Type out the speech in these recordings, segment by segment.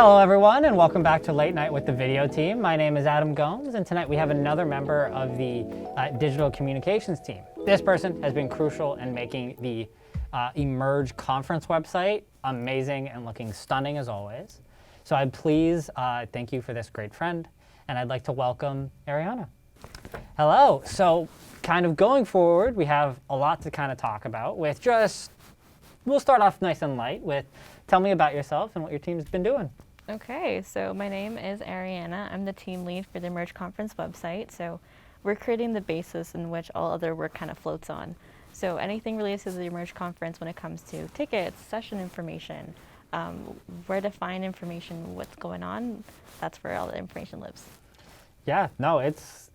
Hello everyone, and welcome back to Late Night with the Video Team. My name is Adam Gomes, and tonight we have another member of the digital communications team. This person has been crucial in making the Emerge conference website amazing and looking stunning as always. So I'd please thank you for this great friend, and I'd like to welcome Aryana. Hello. So kind of going forward, we have a lot to kind of talk about with we'll start off nice and light with tell me about yourself and what your team's been doing. Okay, so my name is Aryana. I'm the team lead for the Emerge conference website. So we're creating the basis in which all other work kind of floats on. So anything related to the Emerge conference when it comes to tickets, session information, where to find information, what's going on, that's where all the information lives. Yeah, no, it's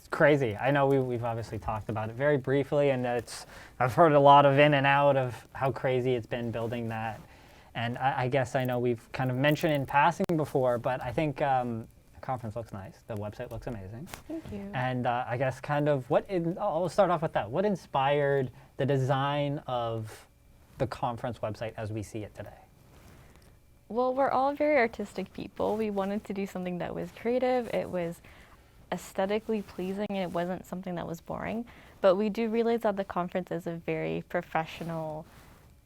crazy. I know we've obviously talked about it very briefly, and I've heard a lot of in and out of how crazy it's been building that. And I guess I know we've kind of mentioned in passing before, but I think the conference looks nice. The website looks amazing. Thank you. And I guess kind of I'll start off with that. What inspired the design of the conference website as we see it today? Well, we're all very artistic people. We wanted to do something that was creative. It was aesthetically pleasing, and it wasn't something that was boring. But we do realize that the conference is a very professional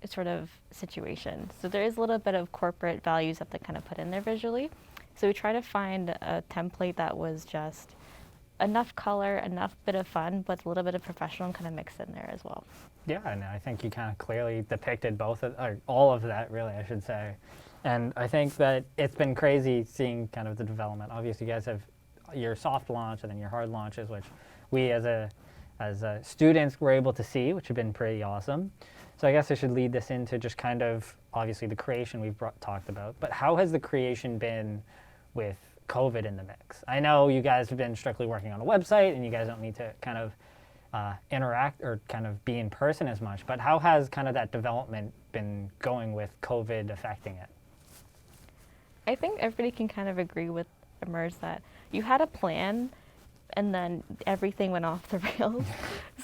sort of situation. So there is a little bit of corporate values that they kind of put in there visually. So we try to find a template that was just enough color, enough bit of fun, but a little bit of professional and kind of mixed in there as well. Yeah, and I think you kind of clearly depicted all of that, really, I should say. And I think that it's been crazy seeing kind of the development. Obviously, you guys have your soft launch and then your hard launches, which we as students were able to see, which have been pretty awesome. So I guess I should lead this into just kind of, obviously, the creation we've talked about. But how has the creation been with COVID in the mix? I know you guys have been strictly working on a website, and you guys don't need to kind of interact or kind of be in person as much. But how has kind of that development been going with COVID affecting it? I think everybody can kind of agree with Emerge that you had a plan, and then everything went off the rails.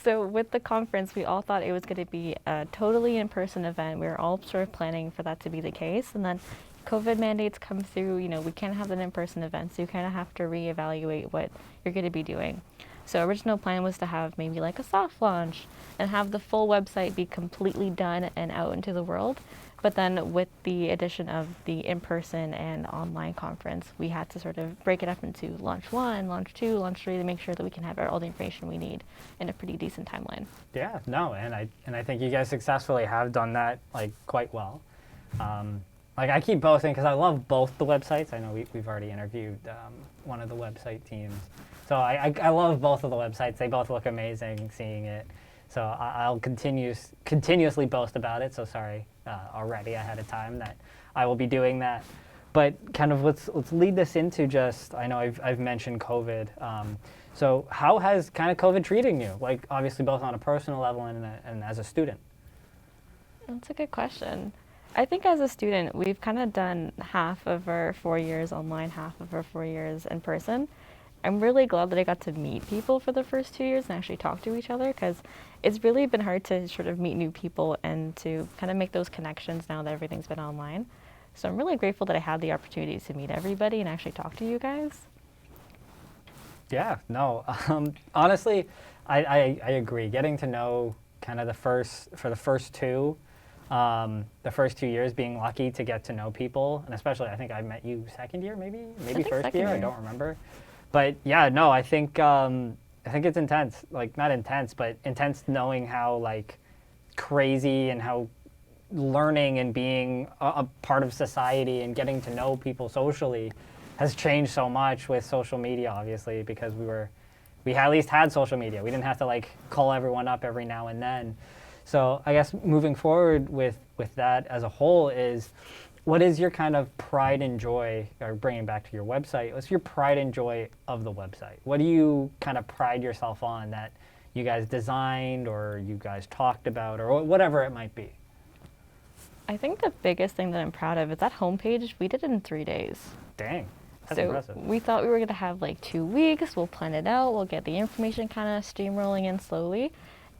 So with the conference, we all thought it was going to be a totally in-person event. We were all sort of planning for that to be the case. And then COVID mandates come through, we can't have an in-person event, so you kind of have to reevaluate what you're going to be doing. So original plan was to have maybe like a soft launch and have the full website be completely done and out into the world. But then with the addition of the in-person and online conference, we had to sort of break it up into launch 1, launch 2, launch 3 to make sure that we can have all the information we need in a pretty decent timeline. Yeah, no, and I think you guys successfully have done that quite well. I keep boasting because I love both the websites. I know we've already interviewed one of the website teams. So I love both of the websites. They both look amazing seeing it. So I'll continuously boast about it. So sorry already ahead of time that I will be doing that. But kind of let's lead this into I know I've mentioned COVID. So how has kind of COVID treating you? Obviously both on a personal level and as a student. That's a good question. I think as a student, we've kind of done half of our 4 years online, half of our 4 years in person. I'm really glad that I got to meet people for the first 2 years and actually talk to each other, because it's really been hard to sort of meet new people and to kind of make those connections now that everything's been online. So I'm really grateful that I had the opportunity to meet everybody and actually talk to you guys. Yeah, no, honestly, I agree. Getting to know kind of the first 2 years, being lucky to get to know people, and especially I think I met you second year, maybe first year, I don't remember. But yeah, no, I think it's intense. Not intense, but intense knowing how crazy and how learning and being a part of society and getting to know people socially has changed so much with social media, obviously, because we at least had social media. We didn't have to call everyone up every now and then. So I guess moving forward with that as a whole what is your kind of pride and joy, or bringing back to your website, what's your pride and joy of the website? What do you kind of pride yourself on that you guys designed or you guys talked about or whatever it might be? I think the biggest thing that I'm proud of is that homepage. We did it in 3 days. Dang, that's impressive. We thought we were going to have 2 weeks. We'll plan it out. We'll get the information kind of steamrolling in slowly.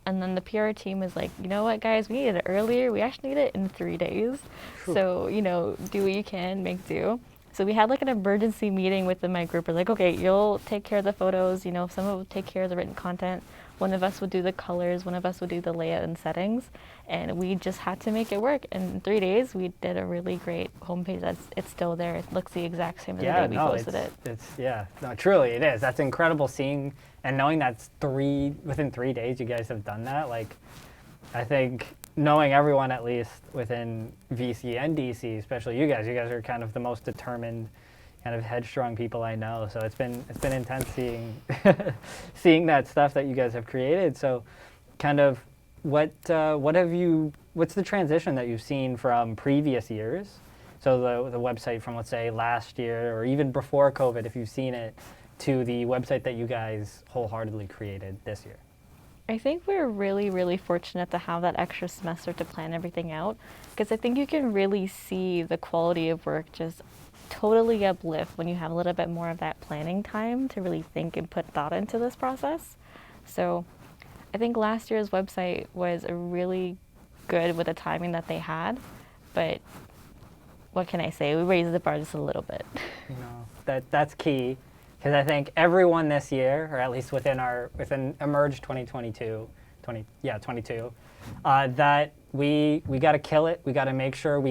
And then the PR team was like, you know what, guys, we need it earlier. We actually need it in 3 days. So, you know, do what you can, make do. So we had like an emergency meeting within my group. We're like, okay, you'll take care of the photos. You know, someone will take care of the written content. One of us would do the colors. One of us would do the layout and settings. And we just had to make it work. And in 3 days, we did a really great homepage. It's still there. It looks the exact same as the day we posted it. No, truly it is. That's incredible seeing and knowing that's within 3 days you guys have done that. Like, I think knowing everyone at least within VC and DC, especially you guys are kind of the most determined, kind of headstrong people I know. So it's been intense seeing seeing that stuff that you guys have created. So, kind of what's the transition that you've seen from previous years? So the website from, let's say, last year or even before COVID, if you've seen it, to the website that you guys wholeheartedly created this year. I think we're really, really fortunate to have that extra semester to plan everything out, because I think you can really see the quality of work just totally uplift when you have a little bit more of that planning time to really think and put thought into this process. So I think last year's website was really good with the timing that they had, but what can I say? We raised the bar just a little bit. You know, that's key. Because I think everyone this year, or at least within Emerge 2022, that we got to kill it. We got to make sure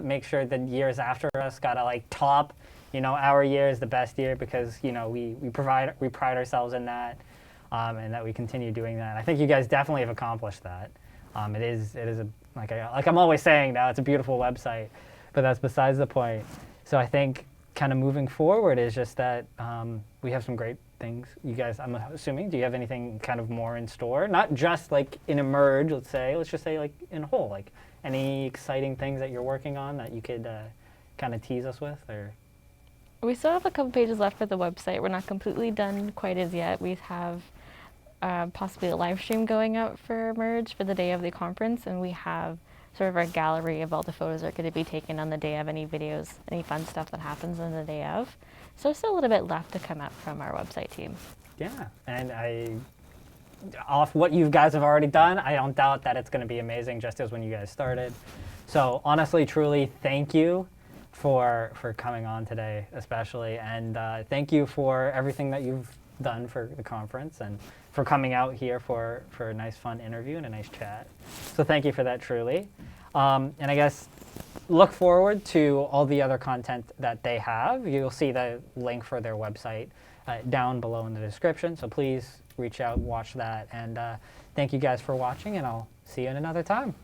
make sure the years after us got to like top, you know, our year is the best year because, you know, we pride ourselves in that, and that we continue doing that. I think you guys definitely have accomplished that. It is like I'm always saying now, it's a beautiful website, but that's besides the point. So I think kind of moving forward is just that we have some great things. You guys, I'm assuming, do you have anything kind of more in store? Not just like in Emerge, let's just say like in whole, like any exciting things that you're working on that you could kind of tease us with? Or we still have a couple pages left for the website. We're not completely done quite as yet. We have possibly a live stream going out for Emerge for the day of the conference, and we have sort of our gallery of all the photos that are going to be taken on the day of, any videos, any fun stuff that happens on the day of. So there's still a little bit left to come out from our website team. Yeah, and off what you guys have already done, I don't doubt that it's going to be amazing just as when you guys started. So honestly, truly, thank you for coming on today, especially, and thank you for everything that you've done for the conference and for coming out here for a nice fun interview and a nice chat. So thank you for that, truly. And I guess look forward to all the other content that they have. You'll see the link for their website down below in the description. So please reach out, watch that, and thank you guys for watching, and I'll see you in another time.